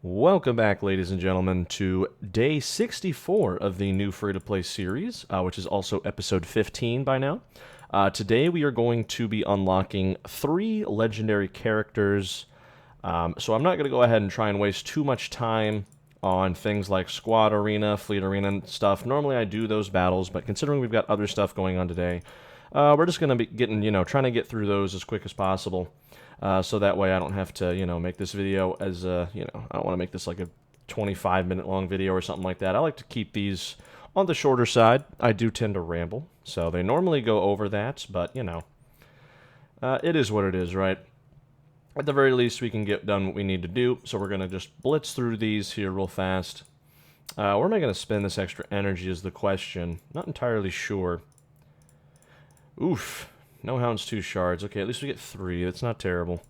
Welcome back, ladies and gentlemen, to day 64 of the new free-to-play series, which is also episode 15 by now. Today we are going to be unlocking 3 legendary characters, so I'm not going to go ahead and try and waste too much time on things like Squad Arena, Fleet Arena, and stuff. Normally I do those battles, but considering we've got other stuff going on today, we're just going to be trying to get through those as quick as possible. So that way I don't have to, make this video as, I don't want to make this like a 25-minute long video or something like that. I like to keep these on the shorter side. I do tend to ramble, so they normally go over that, but, it is what it is, right? At the very least, we can get done what we need to do, so we're going to just blitz through these here real fast. Where am I going to spend this extra energy is the question. Not entirely sure. Oof. No Hounds, 2 shards. Okay, at least we get 3. That's not terrible.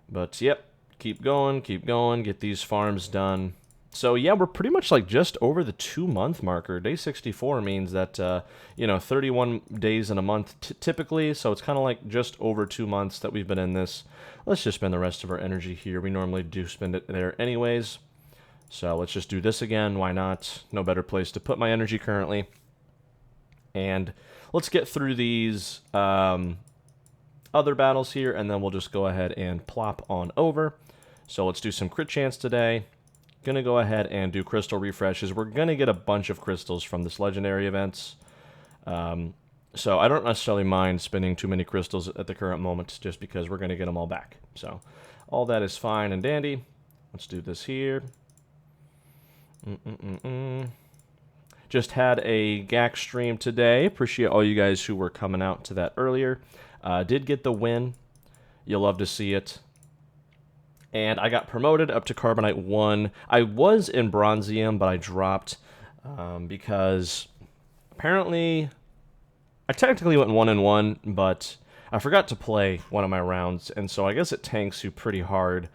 But, yep. Keep going, get these farms done. So, yeah, we're pretty much, like, just over the 2-month marker. Day 64 means that, 31 days in a month typically. So, it's kind of like just over 2 months that we've been in this. Let's just spend the rest of our energy here. We normally do spend it there anyways. So, let's just do this again. Why not? No better place to put my energy currently. And let's get through these other battles here, and then we'll just go ahead and plop on over. So let's do some crit chance today. Gonna go ahead and do crystal refreshes. We're gonna get a bunch of crystals from this legendary events. So I don't necessarily mind spending too many crystals at the current moment, just because we're gonna get them all back. So all that is fine and dandy. Let's do this here. Just had a GAC stream today. Appreciate all you guys who were coming out to that earlier. Did get the win. You'll love to see it. And I got promoted up to Carbonite 1. I was in Bronzium, but I dropped because apparently I technically went 1-1, but I forgot to play one of my rounds, and so I guess it tanks you pretty hard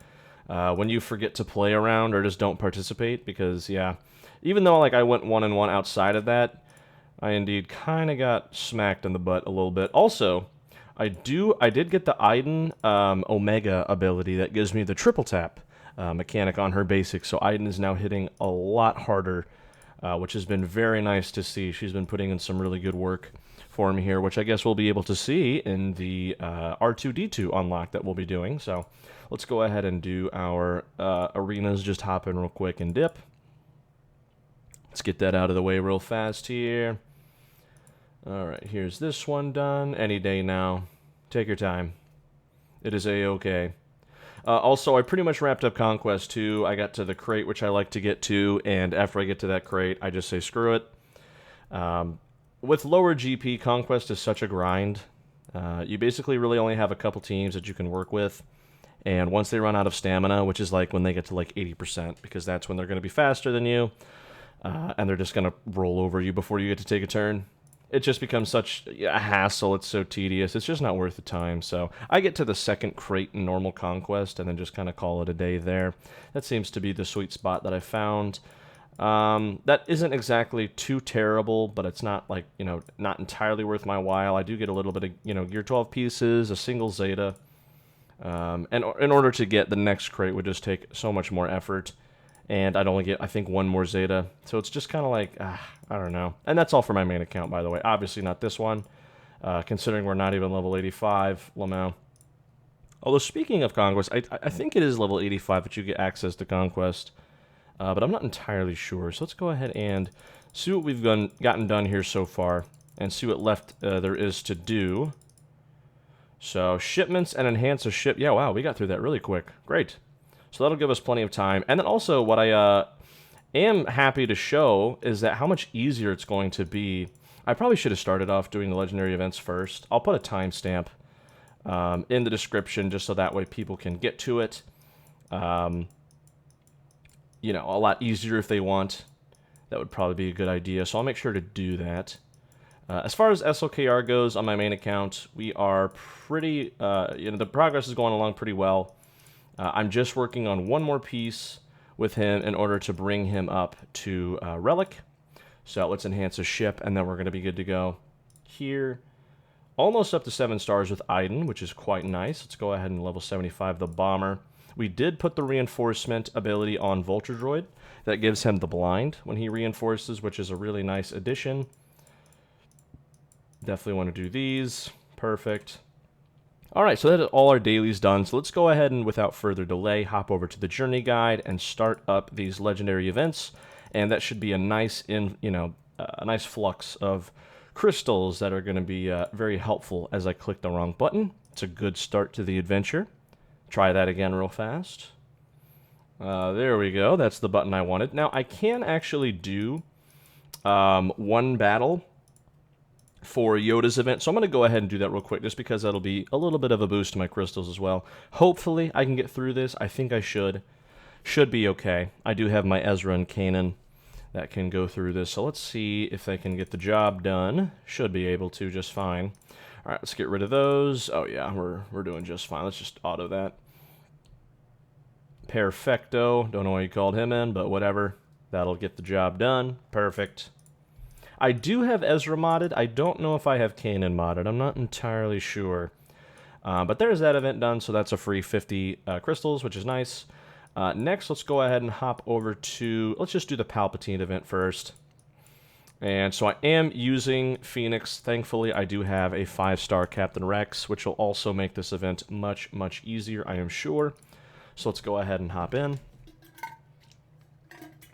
when you forget to play a round or just don't participate, because, yeah, even though like I went 1-1 outside of that, I indeed kind of got smacked in the butt a little bit. Also, I did get the Aiden Omega ability that gives me the triple tap mechanic on her basic, so Aiden is now hitting a lot harder, which has been very nice to see. She's been putting in some really good work for me here, which I guess we'll be able to see in the R2-D2 unlock that we'll be doing. So let's go ahead and do our arenas. Just hop in real quick and dip. Let's get that out of the way real fast here. Alright, here's this one done. Any day now. Take your time. It is A-okay. Also, I pretty much wrapped up Conquest 2. I got to the crate, which I like to get to, and after I get to that crate, I just say screw it. With lower GP, Conquest is such a grind. You basically really only have a couple teams that you can work with, and once they run out of stamina, which is like when they get to like 80%, because that's when they're going to be faster than you, and they're just going to roll over you before you get to take a turn. It just becomes such a hassle. It's so tedious. It's just not worth the time. So I get to the second crate in normal Conquest and then just kind of call it a day there. That seems to be the sweet spot that I found. That isn't exactly too terrible, but it's not like, not entirely worth my while. I do get a little bit of, Gear 12 pieces, a single Zeta. And in order to get the next crate would just take so much more effort. And I'd only get, I think, 1 more Zeta. So it's just kind of like, I don't know. And that's all for my main account, by the way. Obviously not this one, considering we're not even level 85, Lamau. Although, speaking of Conquest, I think it is level 85 that you get access to Conquest. But I'm not entirely sure. So let's go ahead and see what we've gotten done here so far. And see what left there is to do. So, shipments and enhance a ship. Yeah, wow, we got through that really quick. Great. So that'll give us plenty of time. And then also, what I am happy to show is that how much easier it's going to be. I probably should have started off doing the legendary events first. I'll put a timestamp in the description just so that way people can get to it. A lot easier if they want. That would probably be a good idea. So I'll make sure to do that. As far as SLKR goes on my main account, we are pretty, the progress is going along pretty well. I'm just working on one more piece with him in order to bring him up to Relic. So let's enhance a ship, and then we're going to be good to go here. Almost up to 7 stars with Aiden, which is quite nice. Let's go ahead and level 75 the Bomber. We did put the reinforcement ability on Vulture Droid. That gives him the blind when he reinforces, which is a really nice addition. Definitely want to do these. Perfect. Alright, so that is all our dailies done. So let's go ahead and, without further delay, hop over to the journey guide and start up these legendary events. And that should be a nice, a nice flux of crystals that are going to be very helpful as I click the wrong button. It's a good start to the adventure. Try that again real fast. There we go. That's the button I wanted. Now, I can actually do one battle for Yoda's event, so I'm going to go ahead and do that real quick, just because that'll be a little bit of a boost to my crystals as well. Hopefully, I can get through this. I think I should. Should be okay. I do have my Ezra and Kanan that can go through this, so let's see if they can get the job done. Should be able to just fine. All right, let's get rid of those. Oh yeah, we're doing just fine. Let's just auto that. Perfecto. Don't know why you called him in, but whatever. That'll get the job done. Perfect. I do have Ezra modded. I don't know if I have Kanan modded. I'm not entirely sure. But there's that event done, so that's a free 50 crystals, which is nice. Next, let's go ahead and hop over to... Let's just do the Palpatine event first. And so I am using Phoenix. Thankfully, I do have a 5-star Captain Rex, which will also make this event much, much easier, I am sure. So let's go ahead and hop in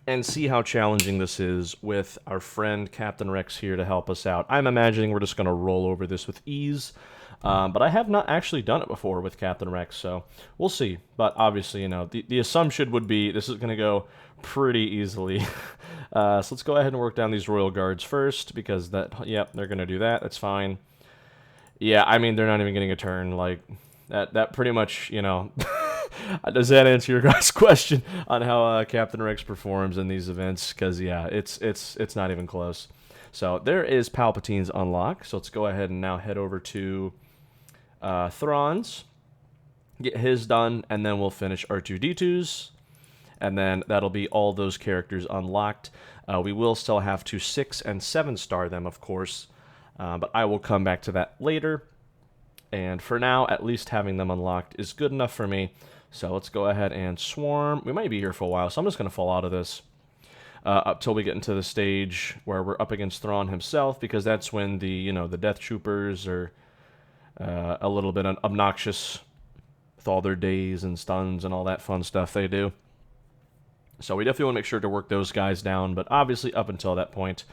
and see how challenging this is with our friend Captain Rex here to help us out. I'm imagining we're just going to roll over this with ease, but I have not actually done it before with Captain Rex, so we'll see. But obviously, the assumption would be this is going to go pretty easily. So let's go ahead and work down these Royal Guards first, because yep, they're going to do that. That's fine. Yeah, I mean, they're not even getting a turn. Like, that pretty much, Does that answer your guys' question on how Captain Rex performs in these events? Because, yeah, it's not even close. So there is Palpatine's unlock. So let's go ahead and now head over to Thrawn's. Get his done, and then we'll finish R2-D2's. And then that'll be all those characters unlocked. We will still have to 6- and 7-star them, of course. But I will come back to that later. And for now, at least having them unlocked is good enough for me. So let's go ahead and swarm. We might be here for a while, so I'm just going to fall out of this up till we get into the stage where we're up against Thrawn himself, because that's when the Death Troopers are a little bit obnoxious with all their days and stuns and all that fun stuff they do. So we definitely want to make sure to work those guys down, but obviously up until that point,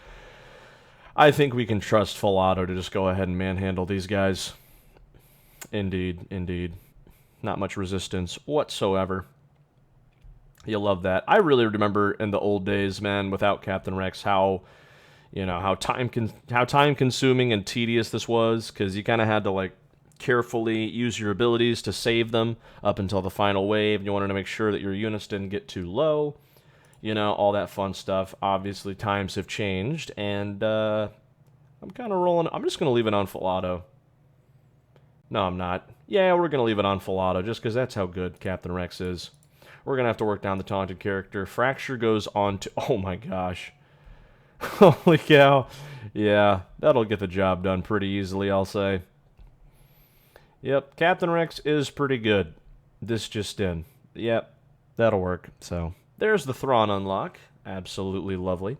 I think we can trust full auto to just go ahead and manhandle these guys. Indeed, indeed. Not much resistance whatsoever. You'll love that. I really remember in the old days, man, without Captain Rex, how time consuming and tedious this was, because you kind of had to like carefully use your abilities to save them up until the final wave. You wanted to make sure that your units didn't get too low, all that fun stuff. Obviously, times have changed, and I'm kind of rolling. I'm just gonna leave it on full auto. No, I'm not. Yeah, we're going to leave it on full auto, just because that's how good Captain Rex is. We're going to have to work down the taunted character. Fracture goes on to... Oh my gosh. Holy cow. Yeah, that'll get the job done pretty easily, I'll say. Yep, Captain Rex is pretty good. This just in. Yep, that'll work. So, there's the Thrawn unlock. Absolutely lovely.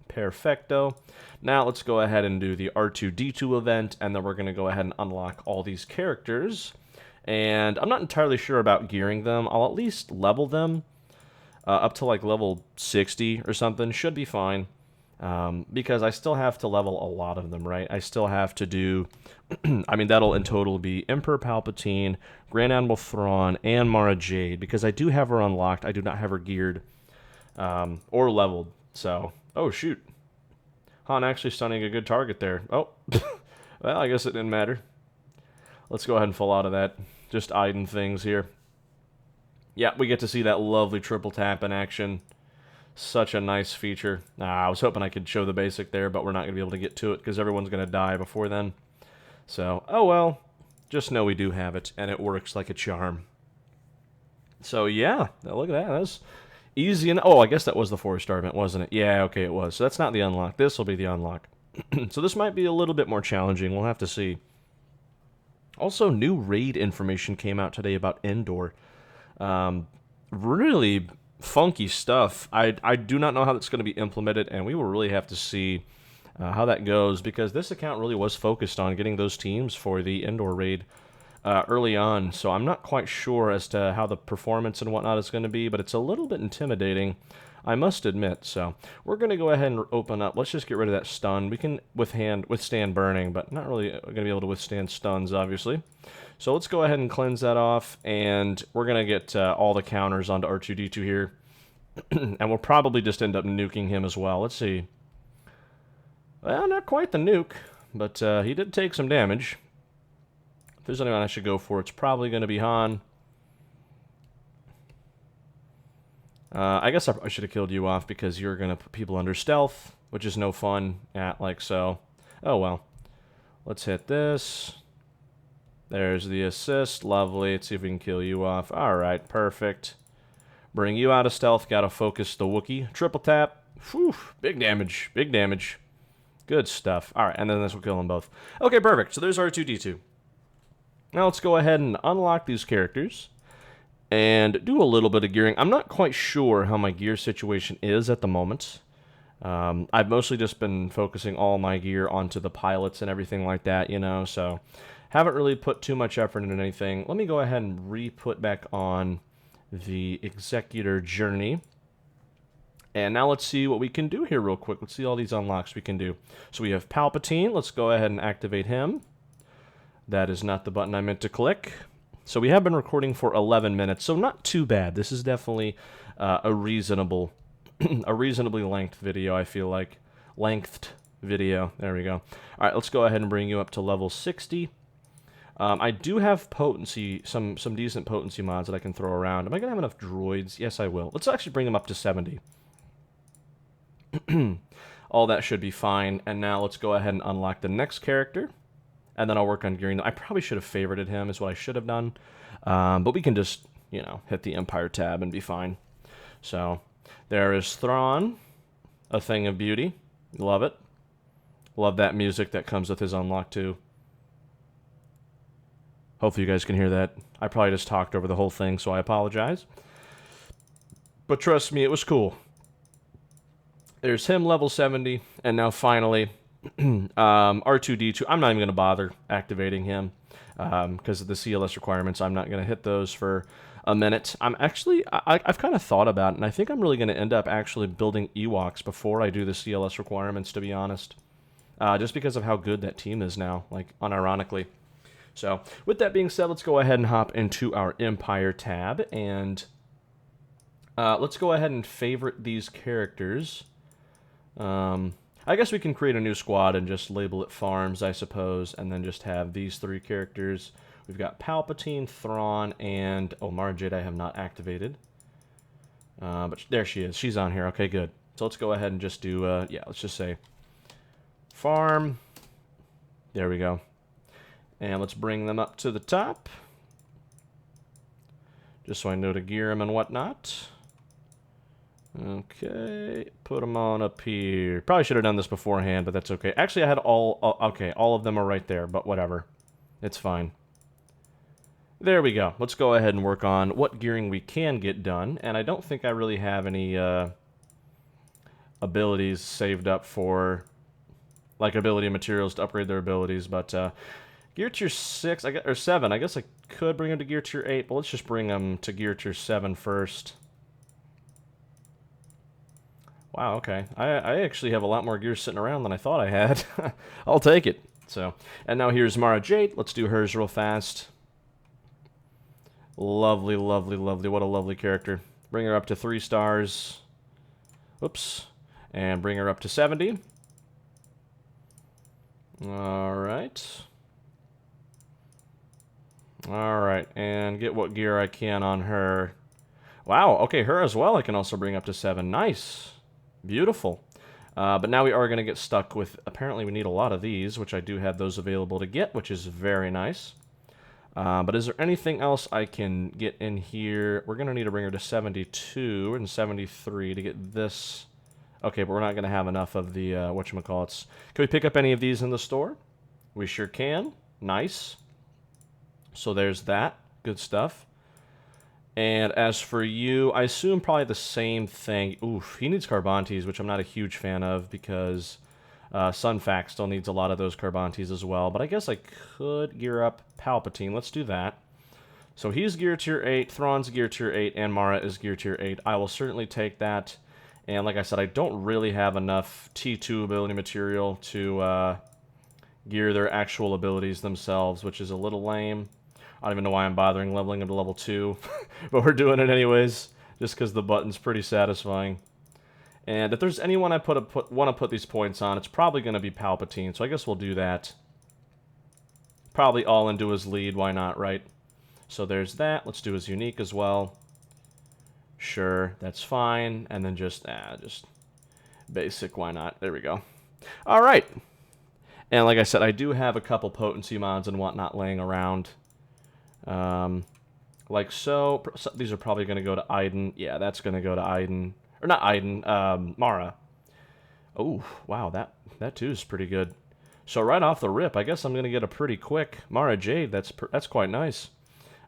Perfecto. Now let's go ahead and do the R2-D2 event, and then we're going to go ahead and unlock all these characters. And I'm not entirely sure about gearing them. I'll at least level them up to like level 60 or something. Should be fine, because I still have to level a lot of them, right? I still have to do, I mean, that'll in total be Emperor Palpatine, Grand Admiral Thrawn, and Mara Jade, because I do have her unlocked. I do not have her geared or leveled, so... Oh, shoot. Han actually stunning a good target there. Oh, well, I guess it didn't matter. Let's go ahead and fall out of that. Just eyeing things here. Yeah, we get to see that lovely triple tap in action. Such a nice feature. I was hoping I could show the basic there, but we're not going to be able to get to it because everyone's going to die before then. So, oh well. Just know we do have it, and it works like a charm. So, yeah. Look at that. That's... easy enough. Oh, I guess that was the 4-star event, wasn't it? Yeah, okay, it was. So that's not the unlock. This will be the unlock. So this might be a little bit more challenging. We'll have to see. Also, new raid information came out today about Endor. Really funky stuff. I do not know how that's going to be implemented, and we will really have to see how that goes, because this account really was focused on getting those teams for the indoor raid early on, so I'm not quite sure as to how the performance and whatnot is going to be, but it's a little bit intimidating, I must admit. So we're going to go ahead and open up. Let's just get rid of that stun. We can withstand burning, but not really going to be able to withstand stuns, obviously. So let's go ahead and cleanse that off, and we're going to get all the counters onto R2-D2 here, and we'll probably just end up nuking him as well. Let's see. Well, not quite the nuke, but he did take some damage. If there's anyone I should go for, it's probably going to be Han. I guess I should have killed you off, because you're going to put people under stealth, which is no fun, like so. Oh, well. Let's hit this. There's the assist. Lovely. Let's see if we can kill you off. Alright, perfect. Bring you out of stealth. Gotta focus the Wookiee. Triple tap. Whew. Big damage. Big damage. Good stuff. Alright, and then this will kill them both. Okay, perfect. So there's R2-D2. Now let's go ahead and unlock these characters and do a little bit of gearing. I'm not quite sure how my gear situation is at the moment. I've mostly just been focusing all my gear onto the pilots and everything like that, you know, so haven't really put too much effort into anything. Let me go ahead and re-put back on the Executor Journey. And now let's see what we can do here real quick. Let's see all these unlocks we can do. So we have Palpatine. Let's go ahead and activate him. That is not the button I meant to click. So we have been recording for 11 minutes, so not too bad. This is definitely a reasonably length video, I feel like. Lengthed video. There we go. All right, let's go ahead and bring you up to level 60. I do have potency, some decent potency mods that I can throw around. Am I going to have enough droids? Yes, I will. Let's actually bring them up to 70. All that should be fine. And now let's go ahead and unlock the next character. And then I'll work on gearing them. I probably should have favorited him, is what I should have done. But we can just, you know, hit the Empire tab and be fine. So there is Thrawn, a thing of beauty. Love it. Love that music that comes with his unlock too. Hopefully you guys can hear that. I probably just talked over the whole thing, so I apologize. But trust me, it was cool. There's him, level 70, and now finally, R2-D2. I'm not even going to bother activating him because of the CLS requirements. I'm not going to hit those for a minute. I've kind of thought about it, and I think I'm really going to end up actually building Ewoks before I do the CLS requirements, to be honest. Just because of how good that team is now, like, unironically. So, with that being said, let's go ahead and hop into our Empire tab, and let's go ahead and favorite these characters. I guess we can create a new squad and just label it Farms, I suppose, and then just have these three characters. We've got Palpatine, Thrawn, and Mara Jade I have not activated. But there she is. She's on here. Okay, good. So let's go ahead and just do, yeah, let's just say Farm. There we go. And let's bring them up to the top. Just so I know to gear them and whatnot. Okay, put them on up here. Probably should have done this beforehand, but that's okay. Actually, I had okay, all of them are right there, but whatever. It's fine. There we go. Let's go ahead and work on what gearing we can get done. And I don't think I really have any abilities saved up for, like, ability materials to upgrade their abilities, but gear tier 6, or 7, I guess I could bring them to gear tier 8, but let's just bring them to gear tier 7 first. Wow, okay. I actually have a lot more gear sitting around than I thought I had. I'll take it. So, and now here's Mara Jade. Let's do hers real fast. Lovely, lovely, lovely. What a lovely character. Bring her up to 3 stars. Oops. And bring her up to 70. Alright. Alright, and get what gear I can on her. Wow, okay, her as well I can also bring up to 7. Nice. Beautiful. But now we are going to get stuck with, apparently we need a lot of these, which I do have those available to get, which is very nice. But is there anything else I can get in here? We're going to need to bring her to 72 and 73 to get this. Okay, but we're not going to have enough of the, whatchamacallits. Can we pick up any of these in the store? We sure can. Nice. So there's that. Good stuff. And as for you, I assume probably the same thing. Oof, he needs Carbantes, which I'm not a huge fan of because Sunfac still needs a lot of those Carbantes as well. But I guess I could gear up Palpatine. Let's do that. So he's gear tier 8, Thrawn's gear tier 8, and Mara is gear tier 8. I will certainly take that. And like I said, I don't really have enough T2 ability material to gear their actual abilities themselves, which is a little lame. I don't even know why I'm bothering leveling them to level 2, but we're doing it anyways, just because the button's pretty satisfying. And if there's anyone I want to put these points on, it's probably going to be Palpatine, so I guess we'll do that. Probably all into his lead, why not, right? So there's that. Let's do his unique as well. Sure, that's fine. And then just basic, why not? There we go. All right. And like I said, I do have a couple potency mods and whatnot laying around. Like so. These are probably going to go to Iden. Yeah, that's going to go to Iden. Or not Iden, Mara. Oh, wow, that too is pretty good. So right off the rip, I guess I'm going to get a pretty quick Mara Jade. That's quite nice.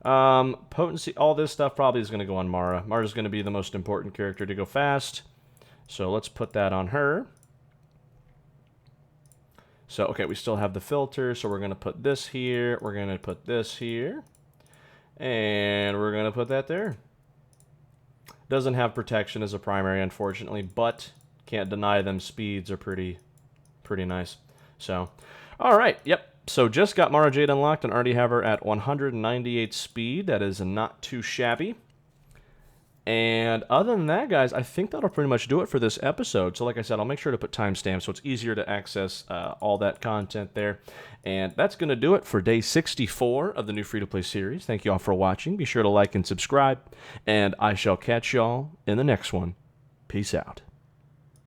Potency, all this stuff probably is going to go on Mara. Mara's going to be the most important character to go fast. So let's put that on her. So, okay, we still have the filter, so we're going to put this here. We're going to put this here. And we're going to put that there. Doesn't have protection as a primary, unfortunately, but can't deny them speeds are pretty nice. So, all right, yep. So just got Mara Jade unlocked and already have her at 198 speed. That is not too shabby. And other than that, guys, I think that'll pretty much do it for this episode. So like I said, I'll make sure to put timestamps so it's easier to access all that content there. And that's going to do it for day 64 of the new free-to-play series. Thank you all for watching. Be sure to like and subscribe. And I shall catch y'all in the next one. Peace out.